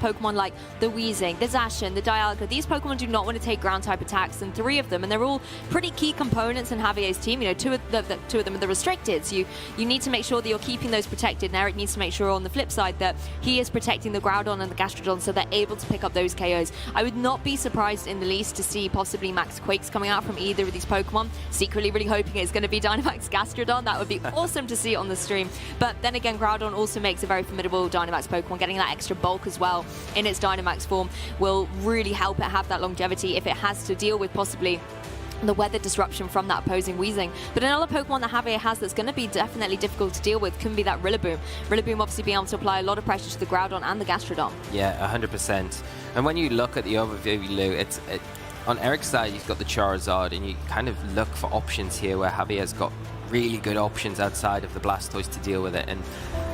Pokemon like the Weezing, the Zacian, the Dialga. These Pokemon do not want to take ground-type attacks, and 3 of them, and they're all pretty key components in Javier's team. You know, two of them are the restricted, so you need to make sure that you're keeping those protected, and Eric needs to make sure on the flip side that he is protecting the Groudon and the Gastrodon so they're able to pick up those KOs. I would not be surprised in the least to see possibly Max Quakes coming out from either of these Pokemon. Secretly really hoping it's going to be Dynamax Gastrodon. That would be awesome to see on the stream. But then again, Groudon also makes a very formidable Dynamax Pokemon. Getting that extra bulk as well in its Dynamax form will really help it have that longevity if it has to deal with possibly the weather disruption from that opposing Weezing. But another Pokemon that Javier has that's going to be definitely difficult to deal with can be that Rillaboom. Rillaboom obviously being able to apply a lot of pressure to the Groudon and the Gastrodon. Yeah, 100%. And when you look at the overview, Lou, on Eric's side, he's got the Charizard, and you kind of look for options here where Javier's got really good options outside of the Blastoise to deal with it. And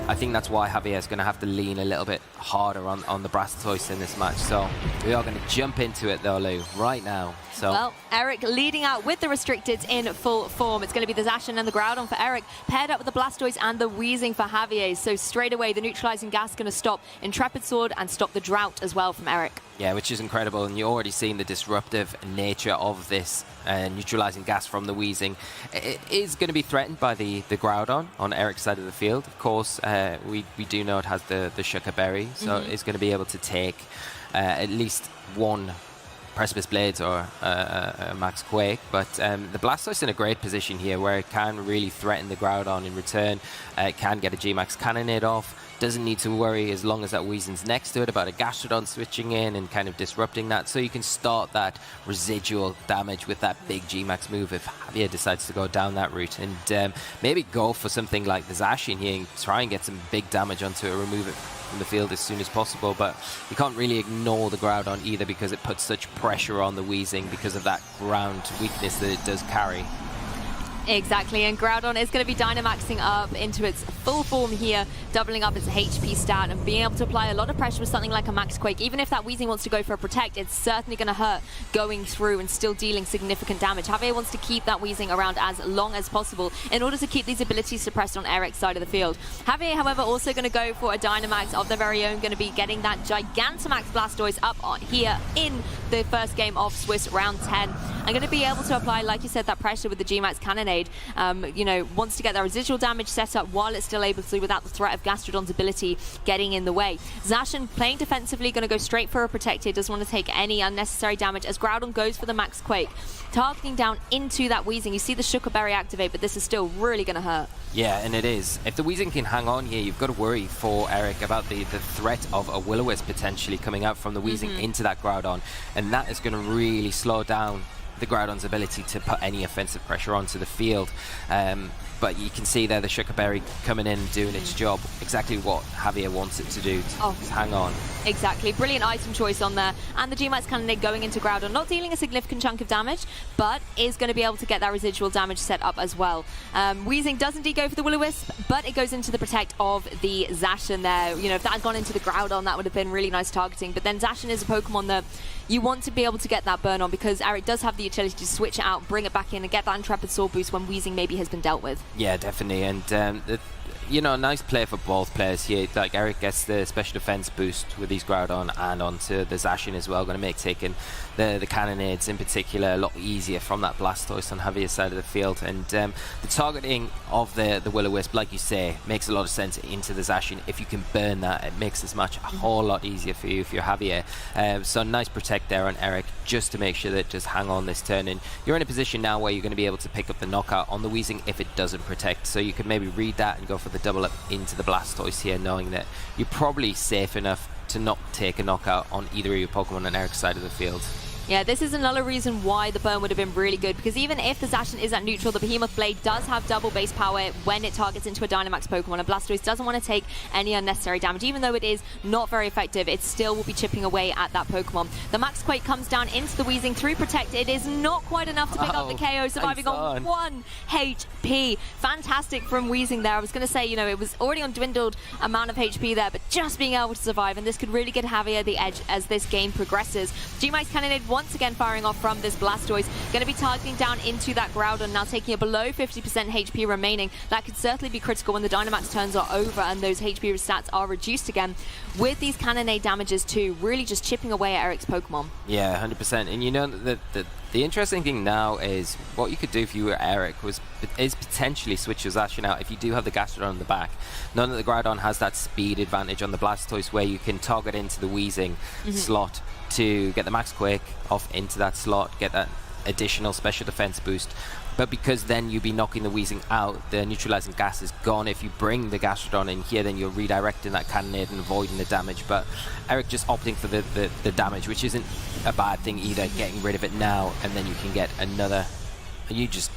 I think that's why Javier's going to have to lean a little bit harder on the Blastoise in this match. So we are going to jump into it though, Lou, right now. So well, Eric leading out with the restricted in full form. It's going to be the Zacian and the Groudon for Eric, paired up with the Blastoise and the Weezing for Javier. So straight away, the neutralizing gas going to stop Intrepid Sword and stop the drought as well from Eric. Yeah, which is incredible, and you're already seeing the disruptive nature of this neutralizing gas from the Weezing. It is going to be threatened by the Groudon on Eric's side of the field. Of course, we do know it has the Shucker Berry, so it's going to be able to take at least one Precipice Blades or a Max Quake, but the Blastoise in a great position here where it can really threaten the Groudon in return. It can get a G-Max Cannonade off. Doesn't need to worry as long as that Weezing's next to it about a Gastrodon switching in and kind of disrupting that. So you can start that residual damage with that big G-Max move if Javier decides to go down that route. And maybe go for something like the Zacian here and try and get some big damage onto it, remove it from the field as soon as possible. But you can't really ignore the Groudon either because it puts such pressure on the Weezing because of that ground weakness that it does carry. Exactly, and Groudon is going to be Dynamaxing up into its full form here, doubling up its HP stat and being able to apply a lot of pressure with something like a Max Quake. Even if that Weezing wants to go for a Protect, it's certainly going to hurt going through and still dealing significant damage. Javier wants to keep that Weezing around as long as possible in order to keep these abilities suppressed on Eric's side of the field. Javier, however, also going to go for a Dynamax of their very own, going to be getting that Gigantamax Blastoise up on here in the first game of Swiss round 10. I'm going to be able to apply, like you said, that pressure with the G-Max Cannonade. You know, wants to get that residual damage set up while it's still able to, without the threat of Gastrodon's ability getting in the way. Zacian playing defensively, going to go straight for a Protected, doesn't want to take any unnecessary damage as Groudon goes for the Max Quake, targeting down into that Weezing. You see the Shucker Berry activate, but this is still really going to hurt. Yeah, and it is. If the Weezing can hang on here, you've got to worry for Eric about the threat of a Will-O-Wisp potentially coming out from the Weezing into that Groudon, and that is going to really slow down the Groudon's ability to put any offensive pressure onto the field. But you can see there the Shucker Berry coming in and doing its job, exactly what Javier wants it to do, just hang on. Exactly, brilliant item choice on there. And the G-Max Cannonade going into Groudon, not dealing a significant chunk of damage, but is going to be able to get that residual damage set up as well. Weezing does indeed go for the Will-O-Wisp, but it goes into the Protect of the Zacian there. You know, if that had gone into the Groudon, that would have been really nice targeting. But then Zacian is a Pokemon that you want to be able to get that burn on because Eric does have the utility to switch it out, bring it back in, and get that Intrepid Sword boost when Weezing maybe has been dealt with. Yeah, definitely. And you know, nice play for both players here. Like Eric gets the special defense boost with these Groudon and onto the Zacian as well. Going to make taking the Cannonades in particular a lot easier from that Blastoise on Javier's side of the field. And the targeting of the Will-O-Wisp, like you say, makes a lot of sense into the Zacian. If you can burn that, it makes this match a whole lot easier for you if you're Javier. So nice Protect there on Eric just to make sure that just hang on this turn. And you're in a position now where you're going to be able to pick up the knockout on the Weezing if it doesn't Protect. So you could maybe read that and go for the double up into the Blastoise here, knowing that you're probably safe enough to not take a knockout on either of your Pokemon on Eric's side of the field. Yeah, this is another reason why the burn would have been really good, because even if the Zacian is at neutral, the Behemoth Blade does have double base power when it targets into a Dynamax Pokemon. A Blastoise doesn't want to take any unnecessary damage. Even though it is not very effective, it still will be chipping away at that Pokemon. The Max Quake comes down into the Weezing through Protect. It is not quite enough to pick up the KO, surviving on 1 HP. Fantastic from Weezing there. I was going to say, you know, it was already on dwindled amount of HP there, but just being able to survive, and this could really get Javier the edge as this game progresses. G-Max Cannonade once once again firing off from this Blastoise. Going to be targeting down into that Groudon, now taking it below 50% HP remaining. That could certainly be critical when the Dynamax turns are over and those HP stats are reduced again. With these Cannonade damages too, really just chipping away at Eric's Pokemon. Yeah, 100%. And you know, the interesting thing now is what you could do if you were Eric is potentially switch your Zacian out if you do have the Gastrodon in the back. None of the Groudon has that speed advantage on the Blastoise where you can target into the Weezing slot to get the Max Quake off into that slot, get that additional special defense boost. But because then you'd be knocking the Weezing out, the neutralizing gas is gone. If you bring the Gastrodon in here, then you're redirecting that Cannonade and avoiding the damage. But Eric just opting for the damage, which isn't a bad thing either, getting rid of it now, and then you can get another, and you just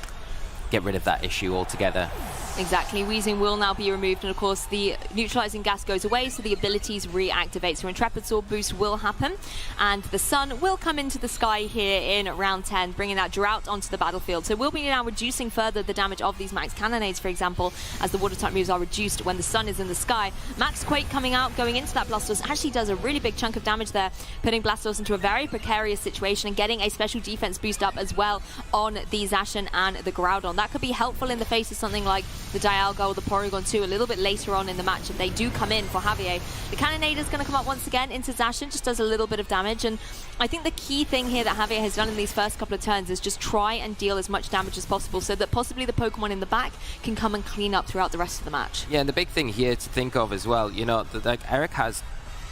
get rid of that issue altogether. Exactly, Weezing will now be removed, and of course the neutralizing gas goes away, so the abilities reactivate. So Intrepid Sword boost will happen, and the sun will come into the sky here in round 10, bringing that drought onto the battlefield. So we'll be now reducing further the damage of these Max Cannonades, for example, as the water type moves are reduced when the sun is in the sky. Max Quake coming out, going into that Blastoise, actually does a really big chunk of damage there, putting Blastoise into a very precarious situation and getting a special defense boost up as well on the Zacian and the Groudon. That could be helpful in the face of something like the Dialga or the Porygon 2 a little bit later on in the match if they do come in for Javier. The Cannonade is going to come up once again into Zacian, just does a little bit of damage, and I think the key thing here that Javier has done in these first couple of turns is just try and deal as much damage as possible so that possibly the Pokemon in the back can come and clean up throughout the rest of the match. Yeah, and the big thing here to think of as well, you know, like Eric has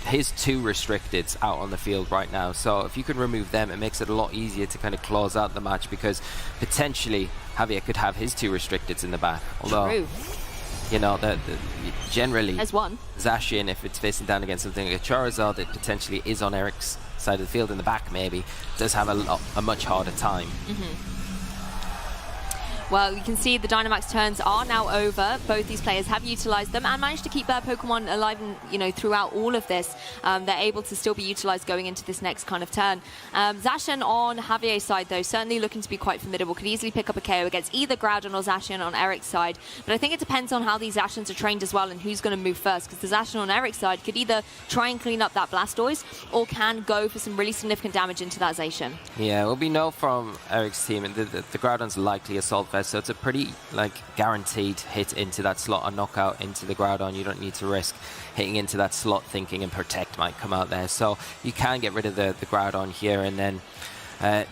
his 2 restricteds out on the field right now, so if you can remove them, it makes it a lot easier to kind of close out the match, because potentially Javier could have his 2 restricteds in the back. Although, true. You know, generally, as one Zacian, if it's facing down against something like a Charizard that potentially is on Eric's side of the field in the back, maybe does have a much harder time. Well, you can see the Dynamax turns are now over. Both these players have utilized them and managed to keep their Pokemon alive, and, you know, throughout all of this. They're able to still be utilized going into this next kind of turn. Zacian on Javier's side, though, certainly looking to be quite formidable. Could easily pick up a KO against either Groudon or Zacian on Eric's side. But I think it depends on how these Zacians are trained as well and who's going to move first, because the Zacian on Eric's side could either try and clean up that Blastoise or can go for some really significant damage into that Zacian. Yeah, well, we know from Eric's team, and the Groudon's likely Assault Vest, so it's a pretty guaranteed hit into that slot, a knockout into the Groudon. You don't need to risk hitting into that slot thinking and Protect might come out there. So you can get rid of the Groudon here and then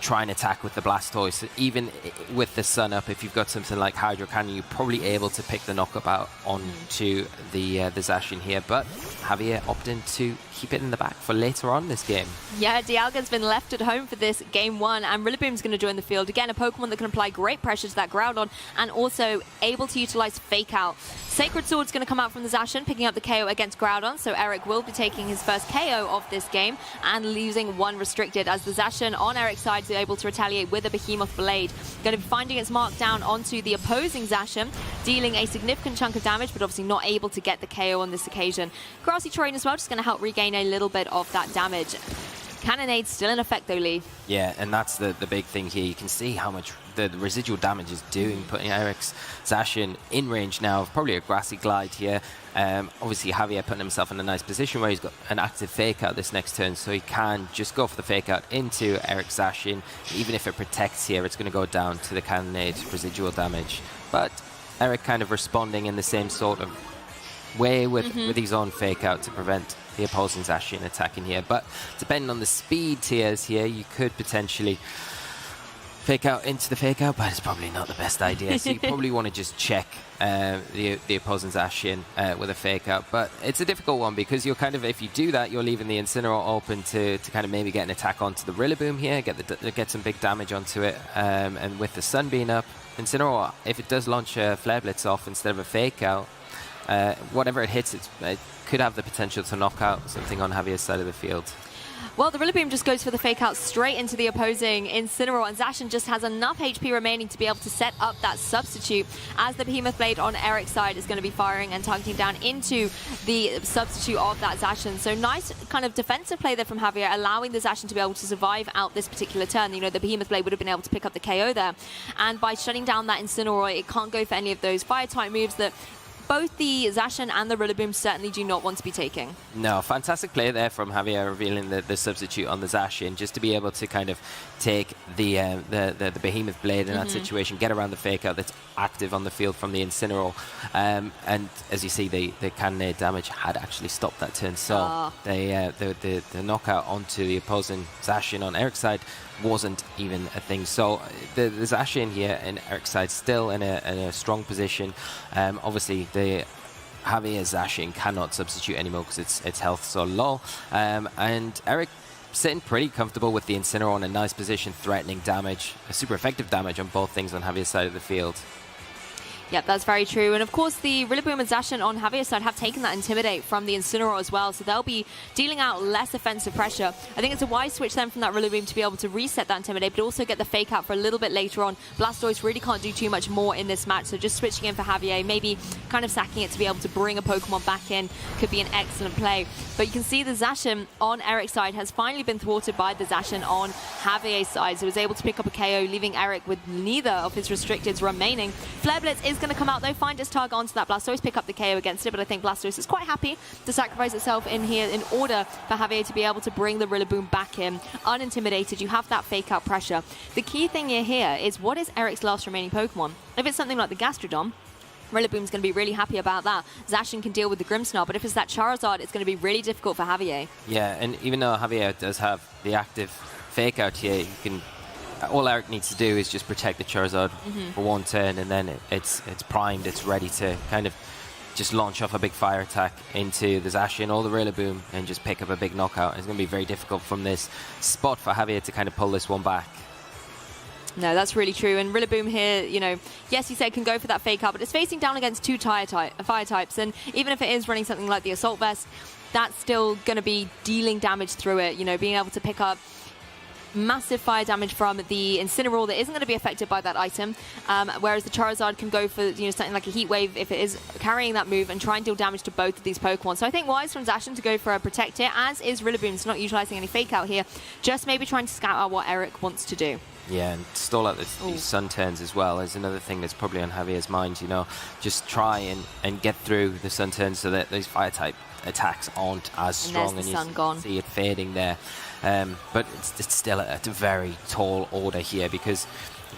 try and attack with the Blastoise. Even with the sun up, if you've got something like Hydro Cannon, you're probably able to pick the knockup out onto the Zacian here. But Javier opting to keep it in the back for later on this game. Yeah, Dialga's been left at home for this game 1, and Rillaboom's going to join the field. Again, a Pokemon that can apply great pressure to that Groudon and also able to utilize Fake Out. Sacred Sword's going to come out from the Zacian, picking up the KO against Groudon, so Eric will be taking his first KO of this game and losing 1 restricted, as the Zacian on Eric's side is able to retaliate with a Behemoth Blade. Going to be finding its mark down onto the opposing Zacian, dealing a significant chunk of damage, but obviously not able to get the KO on this occasion. Grassy Terrain as well, just going to help regain a little bit of that damage. Cannonade still in effect though, Lee. Yeah, and that's the big thing here. You can see how much the residual damage is doing, putting Eric's Zacian in range now of probably a Grassy Glide here. Obviously Javier putting himself in a nice position where he's got an active Fake Out this next turn, so he can just go for the Fake Out into Eric's Zacian. Even if it protects here, it's going to go down to the Cannonade residual damage. But Eric kind of responding in the same sort of way with his own Fake Out to prevent the opposing Zacian attacking here. But depending on the speed tiers here, you could potentially Fake Out into the Fake Out, but it's probably not the best idea. So you probably want to just check the opposing Zacian with a Fake Out. But it's a difficult one, because you're kind of, if you do that, you're leaving the Incineroar open to kind of maybe get an attack onto the Rillaboom here, get some big damage onto it. And with the sun being up, Incineroar, if it does launch a Flare Blitz off instead of a Fake Out, whatever it hits, it could have the potential to knock out something on Javier's side of the field. Well, the Rillaboom just goes for the Fake Out straight into the opposing Incineroar, and Zacian just has enough HP remaining to be able to set up that substitute, as the Behemoth Blade on Eric's side is going to be firing and targeting down into the substitute of that Zacian. So nice kind of defensive play there from Javier, allowing the Zacian to be able to survive out this particular turn. You know, the Behemoth Blade would have been able to pick up the KO there, and by shutting down that Incineroar, it can't go for any of those Fire-type moves that both the Zacian and the Rillaboom certainly do not want to be taking. No, fantastic play there from Javier, revealing the substitute on the Zacian, just to be able to kind of take the Behemoth Blade in that situation, get around the fake out that's active on the field from the Incineroar. And as you see, the cannonade damage had actually stopped that turn. So the knockout onto the opposing Zacian on Eric's side wasn't even a thing. So the Zacian here in Eric's side still in a strong position. Obviously, the Javier Zacian cannot substitute anymore because its health so low. And Eric sitting pretty comfortable with the Incineroar in a nice position, threatening damage, a super effective damage on both things on Javier's side of the field. Yep, that's very true. And of course, the Rillaboom and Zacian on Javier's side have taken that Intimidate from the Incineroar as well, so they'll be dealing out less offensive pressure. I think it's a wise switch then from that Rillaboom to be able to reset that Intimidate, but also get the fake out for a little bit later on. Blastoise really can't do too much more in this match, so just switching in for Javier, maybe kind of sacking it to be able to bring a Pokemon back in could be an excellent play. But you can see the Zacian on Eric's side has finally been thwarted by the Zacian on Javier's side, so he was able to pick up a KO, leaving Eric with neither of his restricteds remaining. Flare Blitz is going to come out though, find his target onto that Blastoise, pick up the KO against it, but I think Blastoise is quite happy to sacrifice itself in here in order for Javier to be able to bring the Rillaboom back in. Unintimidated, you have that fake out pressure. The key thing here is, what is Eric's last remaining Pokemon? If it's something like the Gastrodon, Rillaboom's going to be really happy about that. Zacian can deal with the Grimmsnarl, but if it's that Charizard, it's going to be really difficult for Javier. Yeah, and even though Javier does have the active fake out here, you can... all Eric needs to do is just protect the Charizard for one turn, and then it's primed, it's ready to kind of just launch off a big fire attack into the Zacian or the Rillaboom and just pick up a big knockout. It's going to be very difficult from this spot for Javier to kind of pull this one back. No, that's really true. And Rillaboom here, you know, yes, you said can go for that fake out, but it's facing down against two fire types. And even if it is running something like the Assault Vest, that's still going to be dealing damage through it, you know, being able to pick up massive fire damage from the Incineroar that isn't going to be affected by that item, whereas the Charizard can go for, you know, something like a Heat Wave if it is carrying that move and try and deal damage to both of these Pokemon. So I think wise from Zacian to go for a Protect here, as is Rillaboom. It's not utilising any fake out here, just maybe trying to scout out what Eric wants to do. Yeah, and stall out these sun turns as well is another thing that's probably on Javier's mind, you know. Just try and get through the sun turns so that those fire type attacks aren't as strong, and you see it fading there. But it's still at a very tall order here, because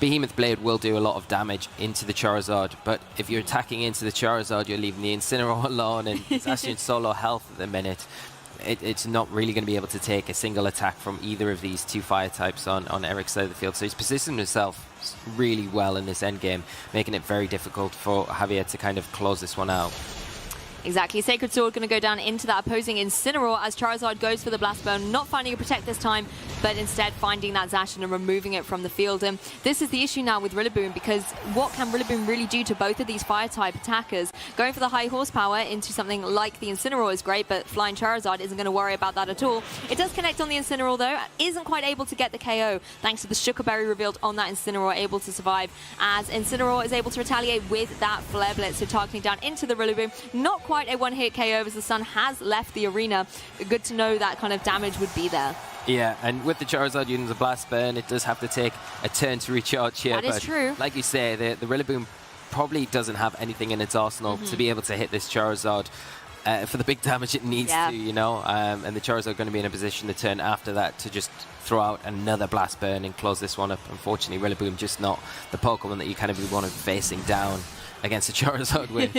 Behemoth Blade will do a lot of damage into the Charizard, but if you're attacking into the Charizard, you're leaving the Incineroar alone, and it's actually in so low health at the minute. It's not really going to be able to take a single attack from either of these two fire types on Eric's side of the field. So he's positioned himself really well in this endgame, making it very difficult for Javier to kind of close this one out. Exactly. Sacred Sword going to go down into that opposing Incineroar as Charizard goes for the Blast Burn, not finding a Protect this time, but instead finding that Zacian and removing it from the field. And this is the issue now with Rillaboom, because what can Rillaboom really do to both of these Fire-type attackers? Going for the high horsepower into something like the Incineroar is great, but Flying Charizard isn't going to worry about that at all. It does connect on the Incineroar, though, isn't quite able to get the KO, thanks to the Sugar Berry revealed on that Incineroar, able to survive, as Incineroar is able to retaliate with that Flare Blitz, so targeting down into the Rillaboom. Not quite a one-hit KO as the sun has left the arena. Good to know that kind of damage would be there. Yeah, and with the Charizard using the Blast Burn, it does have to take a turn to recharge here. That is true. Like you say, the Rillaboom probably doesn't have anything in its arsenal to be able to hit this Charizard for the big damage it needs to, you know. And the Charizard going to be in a position to turn after that to just throw out another Blast Burn and close this one up. Unfortunately, Rillaboom just not the Pokemon that you kind of want facing down against a Charizard with.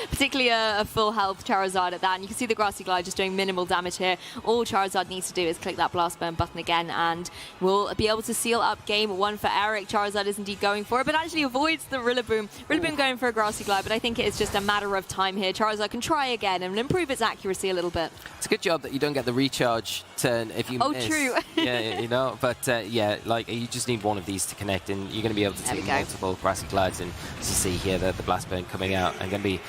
Particularly a full health Charizard at that. And you can see the Grassy Glide just doing minimal damage here. All Charizard needs to do is click that Blast Burn button again, and we'll be able to seal up game one for Eric. Charizard is indeed going for it, but actually avoids the Rillaboom. Rillaboom going for a Grassy Glide, but I think it is just a matter of time here. Charizard can try again and improve its accuracy a little bit. It's a good job that you don't get the recharge turn if you miss. Oh, true. Yeah, you know, but yeah, like you just need one of these to connect, and you're going to be able to take multiple Grassy Glides, and as you see here, the Blast Burn coming out and going to be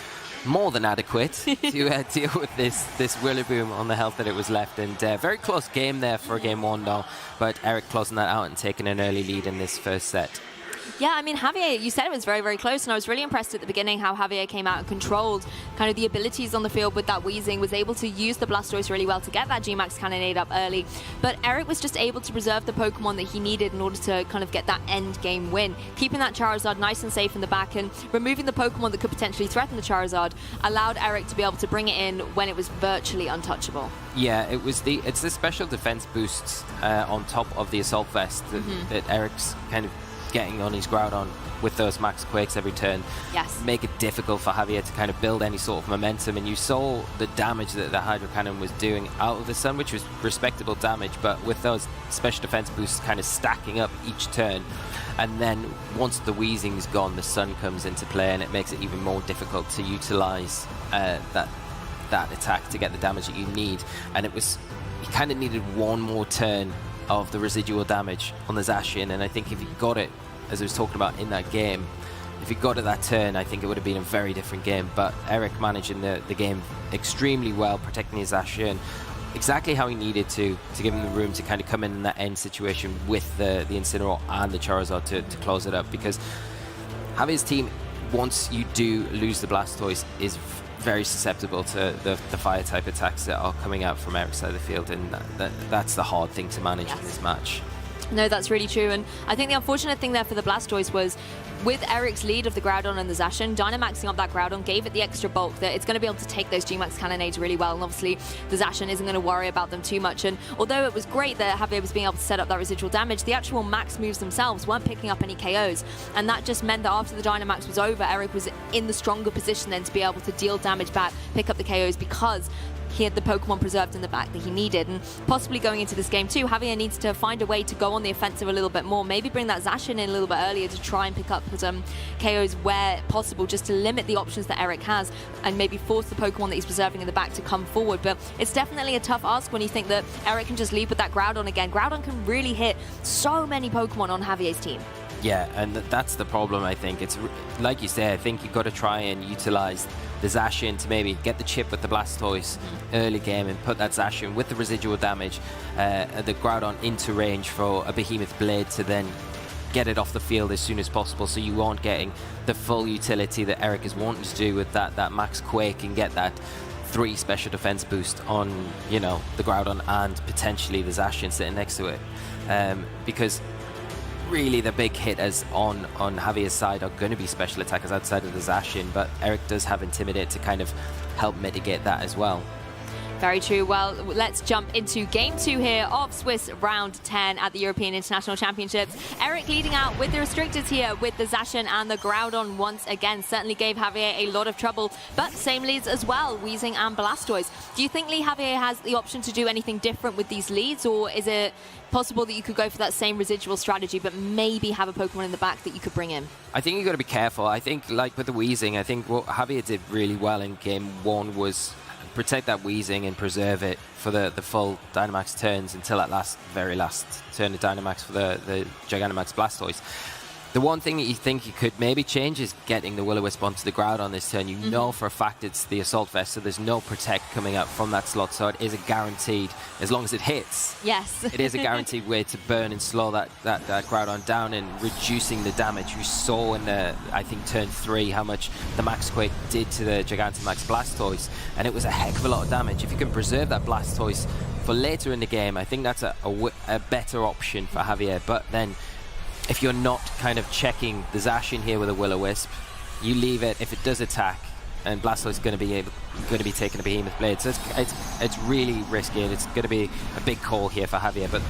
more than adequate to deal with this Rillaboom on the health that it was left. And very close game there for game one, though, but Eric closing that out and taking an early lead in this first set. Yeah, I mean, Javier, you said it was very, very close, and I was really impressed at the beginning how Javier came out and controlled kind of the abilities on the field with that Weezing, was able to use the Blastoise really well to get that G-Max Cannonade up early. But Eric was just able to preserve the Pokemon that he needed in order to kind of get that end game win. Keeping that Charizard nice and safe in the back and removing the Pokemon that could potentially threaten the Charizard allowed Eric to be able to bring it in when it was virtually untouchable. Yeah, it's the special defense boosts on top of the Assault Vest that Eric's kind of getting on his Groudon with those Max Quakes every turn. Yes. Make it difficult for Javier to kind of build any sort of momentum, and you saw the damage that the Hydro Cannon was doing out of the sun, which was respectable damage, but with those special defense boosts kind of stacking up each turn. And then once the Weezing's gone, the sun comes into play, and it makes it even more difficult to utilize that attack to get the damage that you need. And you kind of needed one more turn of the residual damage on the Zacian, and I think if you got it, as I was talking about in that game, if he got it that turn, I think it would have been a very different game. But Eric managing the game extremely well, protecting his Zacian exactly how he needed to give him the room to kind of come in that end situation with the Incineroar and the Charizard to close it up, because Javier's team, once you do lose the Blastoise, is very susceptible to the fire type attacks that are coming out from Eric's side of the field, and that's the hard thing to manage in this match. No, that's really true, and I think the unfortunate thing there for the Blastoise was with Eric's lead of the Groudon and the Zacian, Dynamaxing up that Groudon gave it the extra bulk that it's going to be able to take those G-Max Cannonades really well, and obviously the Zacian isn't going to worry about them too much. And although it was great that Javier was being able to set up that residual damage, the actual max moves themselves weren't picking up any KOs, and that just meant that after the Dynamax was over, Eric was in the stronger position then to be able to deal damage back, pick up the KOs, because he had the Pokemon preserved in the back that he needed. And possibly going into this game too, Javier needs to find a way to go on the offensive a little bit more, maybe bring that Zacian in a little bit earlier to try and pick up some KOs where possible, just to limit the options that Eric has and maybe force the Pokemon that he's preserving in the back to come forward. But it's definitely a tough ask when you think that Eric can just lead with that Groudon again. Groudon can really hit so many Pokemon on Javier's team. Yeah, and that's the problem, I think. It's like you say, I think you've got to try and utilize the Zacian to maybe get the chip with the Blastoise early game and put that Zacian with the residual damage, the Groudon into range for a Behemoth Blade to then get it off the field as soon as possible, so you aren't getting the full utility that Eric is wanting to do with that Max Quake and get that 3 special defense boost on, you know, the Groudon and potentially the Zacian sitting next to it. Because really the big hitters on Javier's side are going to be special attackers outside of the Zacian, but Eric does have Intimidate to kind of help mitigate that as well. Very true. Well, let's jump into Game 2 here of Swiss Round 10 at the European International Championships. Eric leading out with the restrictors here with the Zacian and the Groudon once again. Certainly gave Javier a lot of trouble, but same leads as well, Weezing and Blastoise. Do you think Javier has the option to do anything different with these leads, or is it possible that you could go for that same residual strategy but maybe have a Pokemon in the back that you could bring in? I think you've got to be careful. I think, like with the Weezing, I think what Javier did really well in Game 1 was protect that Weezing and preserve it for the full Dynamax turns until that very last turn of Dynamax for the Gigantamax Blastoise. The one thing that you think you could maybe change is getting the Will-O-Wisp onto the Groudon this turn. You know for a fact it's the Assault Vest, so there's no Protect coming up from that slot, so it is a guaranteed, as long as it hits. Yes. It is a guaranteed way to burn and slow that Groudon down and reducing the damage. You saw in I think turn 3 how much the Max Quake did to the Gigantamax Blastoise, and it was a heck of a lot of damage. If you can preserve that Blastoise for later in the game, I think that's a better option for Javier. But then if you're not kind of checking the Zacian here with a Will-O-Wisp, you leave it. If it does attack, and Blastoise is going to be taking a Behemoth Blade, so it's really risky, and it's going to be a big call here for Javier. But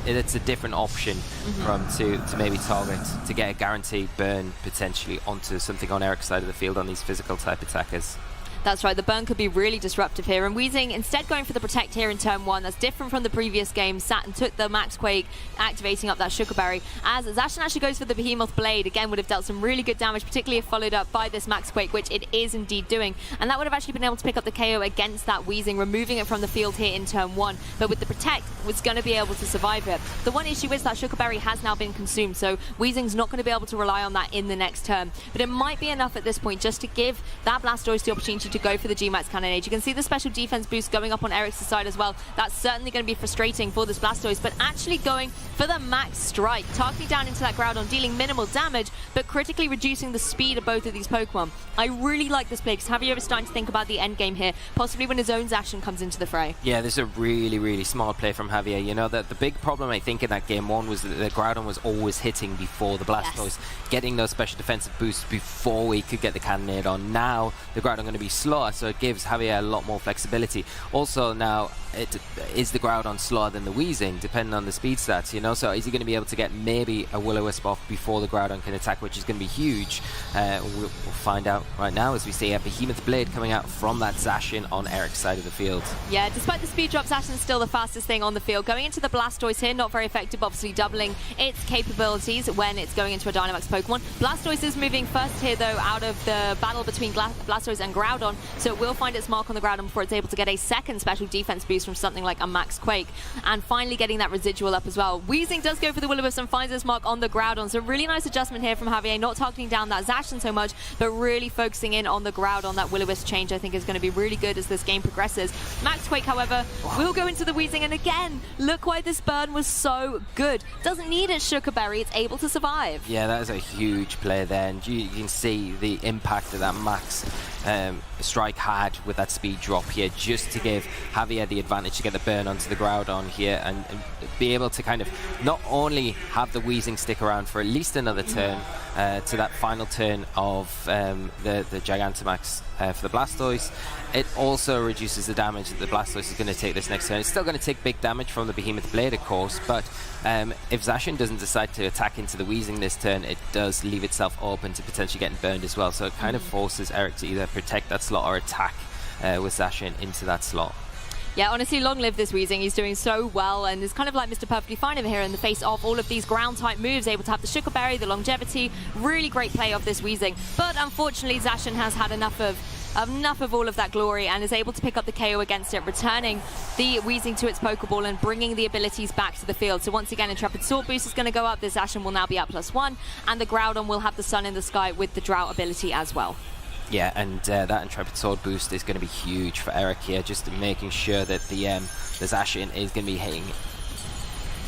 it's a different option from to maybe target to get a guaranteed burn potentially onto something on Eric's side of the field on these physical type attackers. That's right, the burn could be really disruptive here, and Weezing instead going for the Protect here in turn 1. That's different from the previous game. Sat and took the Max Quake, activating up that Sugar Berry, as Zacian actually goes for the Behemoth Blade. Again, would have dealt some really good damage, particularly if followed up by this Max Quake, which it is indeed doing, and that would have actually been able to pick up the KO against that Weezing, removing it from the field here in turn 1. But with the Protect, was going to be able to survive it. The one issue is that Sugar Berry has now been consumed, so Weezing's not going to be able to rely on that in the next turn. But it might be enough at this point just to give that Blastoise the opportunity opted to go for the G-Max Cannonade. You can see the special defense boost going up on Eric's side as well. That's certainly going to be frustrating for this Blastoise, but actually going for the Max Strike, targeting down into that Groudon, dealing minimal damage, but critically reducing the speed of both of these Pokemon. I really like this play because Javier is starting to think about the end game here, possibly when his own Zacian comes into the fray. Yeah, this is a really, really smart play from Javier. You know, that the big problem I think in that game one was that the Groudon was always hitting before the Blastoise, getting those special defensive boosts before we could get the Cannonade on. Now the Groudon going to be slower, so it gives Javier a lot more flexibility. Also now, is the Groudon slower than the Weezing, depending on the speed stats, you know? So is he going to be able to get maybe a Will-O-Wisp off before the Groudon can attack, which is going to be huge? We'll find out right now as we see a Behemoth Blade coming out from that Zacian on Eric's side of the field. Yeah, despite the speed drop, Zacian is still the fastest thing on the field. Going into the Blastoise here, not very effective, obviously doubling its capabilities when it's going into a Dynamax Pokemon. Blastoise is moving first here, though, out of the battle between Blastoise and Groudon, so it will find its mark on the Groudon before it's able to get a second special defense boost from something like a Max Quake, and finally getting that residual up as well. Weezing does go for the Will-O-Wisp and finds its mark on the Groudon, so really nice adjustment here from Javier, not targeting down that Zacian so much, but really focusing in on the Groudon. That Will-O-Wisp change, I think, is going to be really good as this game progresses. Max Quake, however, will go into the Weezing, and again, look why this burn was so good. Doesn't need its Sugar Berry, it's able to survive. Yeah, that is a huge play there, and you can see the impact that Max Strike had with that speed drop here, just to give Javier the advantage to get the burn onto the Groudon here and be able to kind of not only have the Weezing stick around for at least another turn to that final turn of the Gigantamax for the Blastoise. It also reduces the damage that the Blastoise is going to take this next turn. It's still going to take big damage from the Behemoth Blade, of course, but if Zacian doesn't decide to attack into the Weezing this turn, it does leave itself open to potentially getting burned as well. So it kind of forces Eric to either protect that slot or attack with Zacian into that slot. Yeah, honestly, long live this Weezing. He's doing so well, and it's kind of like Mr. Perfectly Fine over here in the face of all of these ground-type moves, able to have the Sugar Berry, the longevity. Really great play of this Weezing. But unfortunately, Zacian has had enough of all of that glory and is able to pick up the KO against it, returning the Weezing to its Pokeball and bringing the abilities back to the field. So once again, Intrepid Sword Boost is going to go up. This Zacian will now be at +1, and the Groudon will have the Sun in the Sky with the Drought ability as well. Yeah, and that Intrepid Sword boost is going to be huge for Eric here, just making sure that the Zacian is going to be hitting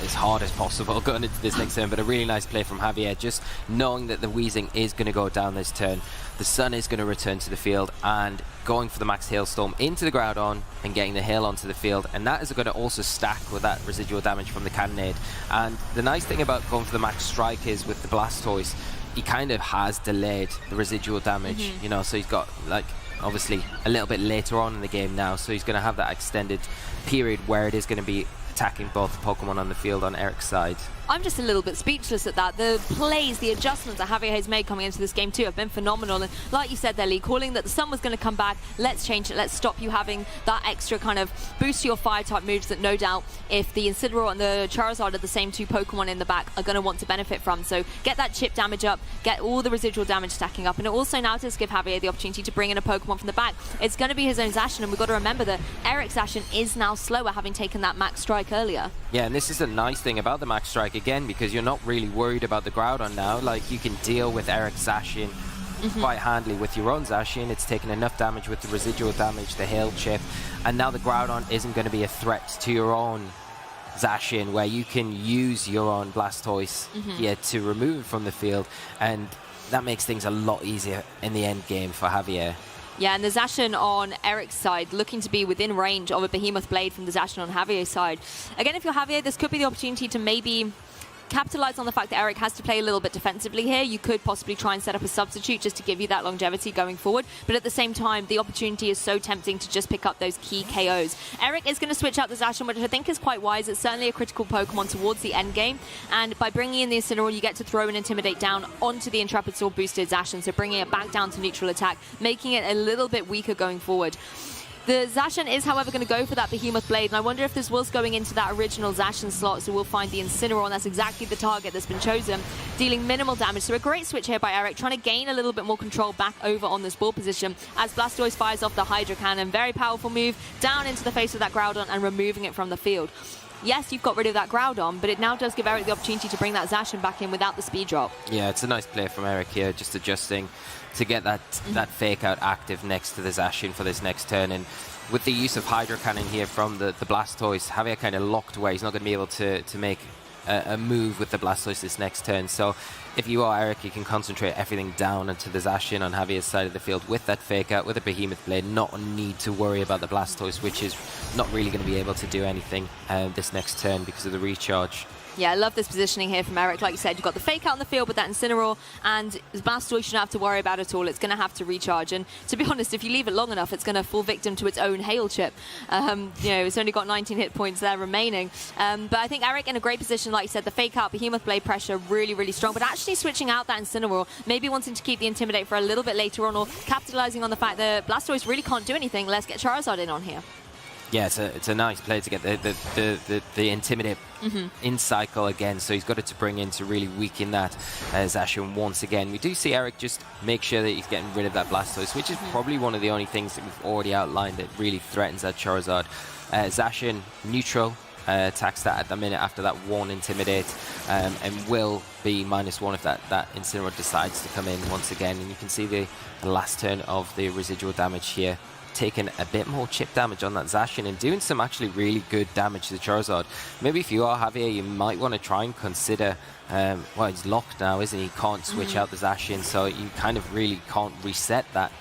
as hard as possible going into this next turn. But a really nice play from Javier, just knowing that the Weezing is going to go down this turn. The Sun is going to return to the field and going for the Max Hailstorm into the Groudon and getting the Hail onto the field, and that is going to also stack with that residual damage from the Cannonade. And the nice thing about going for the Max Strike is with the Blastoise, he kind of has delayed the residual damage, you know, so he's got, like, obviously a little bit later on in the game now, so he's going to have that extended period where it is going to be attacking both Pokemon on the field on Eric's side. I'm just a little bit speechless at that. The plays, the adjustments that Javier has made coming into this game too have been phenomenal. And like you said there, Lee, calling that the Sun was going to come back, let's change it, let's stop you having that extra kind of boost to your Fire-type moves that no doubt if the Incineroar and the Charizard are the same two Pokemon in the back are going to want to benefit from. So get that chip damage up, get all the residual damage stacking up, and it also now does give Javier the opportunity to bring in a Pokemon from the back. It's going to be his own Zacian, and we've got to remember that Eric's Zacian is now slower, having taken that Max Strike earlier. Yeah, and this is the nice thing about the Max Strike, again, because you're not really worried about the Groudon now. Like, you can deal with Eric's Zacian quite handily with your own Zacian. It's taken enough damage with the residual damage, the Hail Chip, and now the Groudon isn't going to be a threat to your own Zacian, where you can use your own Blastoise here to remove it from the field, and that makes things a lot easier in the end game for Javier. Yeah, and the Zacian on Eric's side looking to be within range of a Behemoth Blade from the Zacian on Javier's side. Again, if you're Javier, this could be the opportunity to maybe capitalize on the fact that Eric has to play a little bit defensively here. You could possibly try and set up a substitute just to give you that longevity going forward, but at the same time, the opportunity is so tempting to just pick up those key KOs. Eric is going to switch out the Zacian, which I think is quite wise. It's certainly a critical Pokemon towards the end game, and by bringing in the Incineroar, you get to throw and Intimidate down onto the Intrepid Sword boosted Zacian, so bringing it back down to neutral attack, making it a little bit weaker going forward. The Zacian is, however, going to go for that Behemoth Blade, and I wonder if this was going into that original Zacian slot, so we'll find the Incineroar, and that's exactly the target that's been chosen, dealing minimal damage. So a great switch here by Eric, trying to gain a little bit more control back over on this ball position as Blastoise fires off the Hydro Cannon. Very powerful move, down into the face of that Groudon and removing it from the field. yes, you've got rid of that Groudon, but it now does give Eric the opportunity to bring that Zacian back in without the speed drop. Yeah, it's a nice play from Eric here, just adjusting to get that fake out active next to the Zacian for this next turn. And with the use of Hydro Cannon here from the Blastoise, Javier kind of locked away. He's not going to be able to make a move with the Blastoise this next turn. So if you are Eric, you can concentrate everything down onto the Zacian on Javier's side of the field with that fake out, with a Behemoth Blade, not need to worry about the Blastoise, which is not really going to be able to do anything this next turn because of the recharge. Yeah, I love this positioning here from Eric. Like you said, you've got the fake out on the field with that Incineroar, and Blastoise you shouldn't have to worry about at all. It's going to have to recharge. And to be honest, if you leave it long enough, it's going to fall victim to its own Hail Chip. It's only got 19 hit points there remaining. But I think Eric in a great position, like you said, the fake out, Behemoth Blade pressure, really, really strong. But actually switching out that Incineroar, maybe wanting to keep the Intimidate for a little bit later on, or capitalizing on the fact that Blastoise really can't do anything. Let's get Charizard in on here. Yeah, it's a nice play to get the Intimidate in cycle again, so he's got it to bring in to really weaken that Zacian once again. We do see Eric just make sure that he's getting rid of that Blastoise, which is probably one of the only things that we've already outlined that really threatens that Charizard. Zacian neutral attack stat at the minute after that one Intimidate, and will be -1 if that Incineroar decides to come in once again. And you can see the last turn of the residual damage here, taking a bit more chip damage on that Zacian and doing some actually really good damage to the Charizard. Maybe if you are Javier, you might want to try and consider, well, he's locked now, isn't he? He can't switch out the Zacian, so you kind of really can't reset that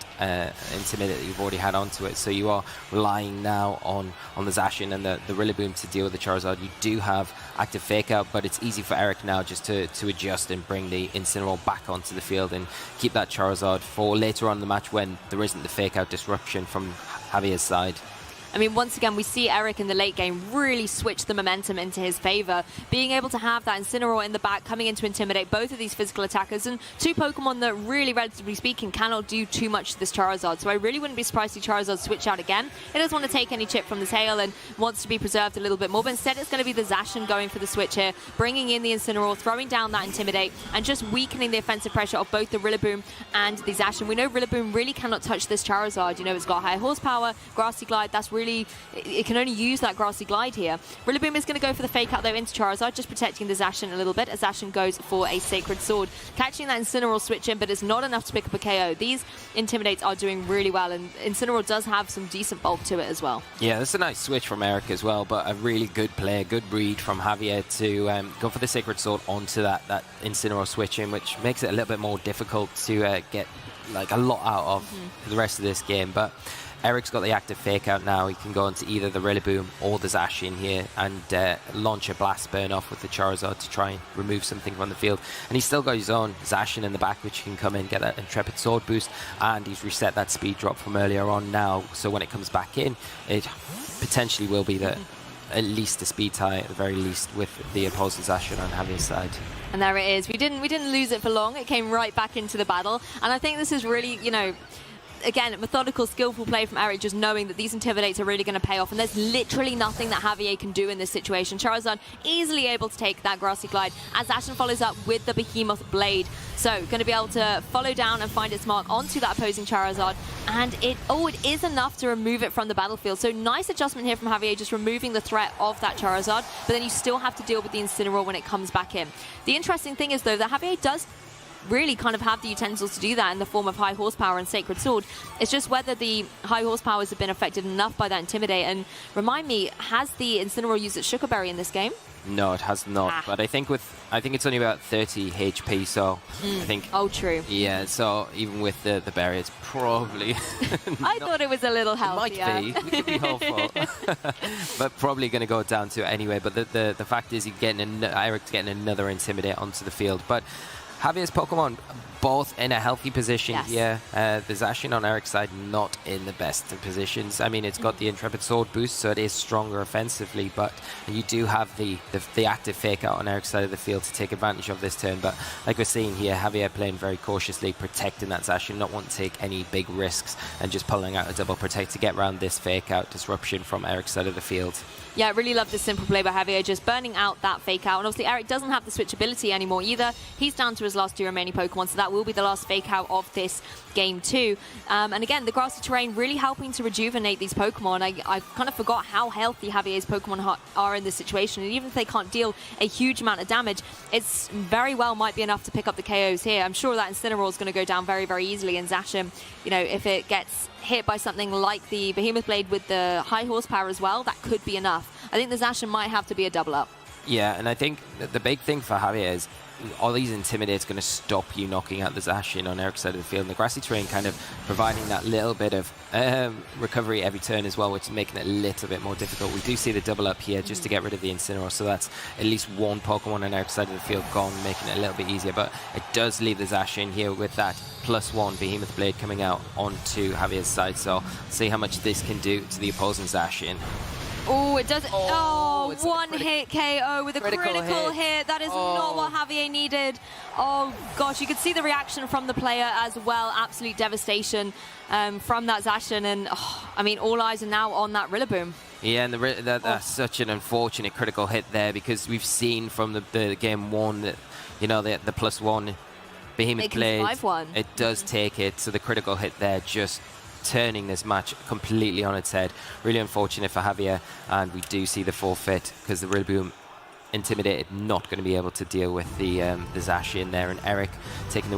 Intimidate that you've already had onto it. So you are relying now on the Zacian and the Rillaboom to deal with the Charizard. You do have active Fake Out, but it's easy for Eric now just to adjust and bring the Incineroar back onto the field and keep that Charizard for later on in the match when there isn't the Fake Out disruption from Javier's side. I mean, once again, we see Eric in the late game really switch the momentum into his favor. Being able to have that Incineroar in the back, coming in to intimidate both of these physical attackers, and two Pokemon that really, relatively speaking, cannot do too much to this Charizard. So I really wouldn't be surprised to see Charizard switch out again. It doesn't want to take any chip from the tail and wants to be preserved a little bit more, but instead it's going to be the Zacian going for the switch here, bringing in the Incineroar, throwing down that Intimidate, and just weakening the offensive pressure of both the Rillaboom and the Zacian. We know Rillaboom really cannot touch this Charizard. You know, it's got high horsepower, Grassy Glide, that's really, it can only use that Grassy Glide here. Rillaboom is going to go for the fake out though into Charizard, just protecting the Zacian a little bit, as Zacian goes for a Sacred Sword. Catching that Incineroar switch in, but it's not enough to pick up a KO. These Intimidates are doing really well, and Incineroar does have some decent bulk to it as well. Yeah, that's a nice switch from Eric as well, but a really good play, good read from Javier to go for the Sacred Sword onto that Incineroar switch in, which makes it a little bit more difficult to get like a lot out of the rest of this game. But Eric's got the active fake out now. He can go into either the Rillaboom or the Zacian here and launch a Blast Burn off with the Charizard to try and remove something from the field. And he's still got his own Zacian in the back, which can come in, get that Intrepid Sword boost, and he's reset that speed drop from earlier on now. So when it comes back in, it potentially will be at least a speed tie, at the very least, with the opposing Zacian on Javier's side. And there it is. We didn't lose it for long. It came right back into the battle. And I think this is really, you know, again, methodical, skillful play from Eric, just knowing that these Intimidates are really going to pay off, and there's literally nothing that Javier can do in this situation. Charizard easily able to take that Grassy Glide, as Zacian follows up with the Behemoth Blade. So, going to be able to follow down and find its mark onto that opposing Charizard, and it is enough to remove it from the battlefield. So, nice adjustment here from Javier, just removing the threat of that Charizard, but then you still have to deal with the Incineroar when it comes back in. The interesting thing is, though, that Javier does really kind of have the utensils to do that in the form of high horsepower and Sacred Sword. It's just whether the high horsepowers have been affected enough by that Intimidate. And remind me, has the Incineroar used its Sugar Berry in this game? No, it has not. But I think it's only about 30 HP, so I think... Oh, true. Yeah, so even with the berry, it's probably... I thought it was a little healthier. It might be. We could be hopeful. But probably going to go down to it anyway. But the fact is, Eric's getting another Intimidate onto the field. But Javier's Pokemon both in a healthy position here. The Zacian on Eric's side not in the best of positions. I mean, it's got the Intrepid Sword boost, so it is stronger offensively, but you do have the active fake out on Eric's side of the field to take advantage of this turn. But like we're seeing here, Javier playing very cautiously, protecting that Zacian, not wanting to take any big risks, and just pulling out a double protect to get around this fake out disruption from Eric's side of the field. Yeah, I really love this simple play by Javier, just burning out that fake out. And obviously Eric doesn't have the switch ability anymore either. He's down to his last 2 remaining Pokemon, so that will be the last fake out of this game too. And again, the grassy terrain really helping to rejuvenate these Pokemon. I kind of forgot how healthy Javier's Pokemon are in this situation, and even if they can't deal a huge amount of damage, it's very well might be enough to pick up the KOs here. I'm sure that Incineroar is going to go down very, very easily, and Zacian, you know, if it gets hit by something like the Behemoth Blade with the high horsepower as well, that could be enough. I think the Zacian might have to be a double up. Yeah, and I think the big thing for Javier is all these Intimidate's going to stop you knocking out the Zacian on Eric's side of the field. And the grassy terrain kind of providing that little bit of recovery every turn as well, which is making it a little bit more difficult. We do see the double up here just to get rid of the Incineroar, so that's at least one Pokemon on Eric's side of the field gone, making it a little bit easier. But it does leave the Zacian here with that +1 Behemoth Blade coming out onto Javier's side. So see how much this can do to the opposing Zacian. Oh, it does. Oh, it's one hit KO with a critical hit. That is not what Javier needed. Oh, gosh, you could see the reaction from the player as well. Absolute devastation from that Zacian. And, I mean, all eyes are now on that Rillaboom. Yeah, and that's such an unfortunate critical hit there, because we've seen from the game 1 that, you know, the +1 Behemoth Blade, it does take it. So the critical hit there just turning this match completely on its head. Really unfortunate for Javier, and we do see the forfeit because the Rillaboom intimidated, not going to be able to deal with the Zacian there, and Eric taking the win.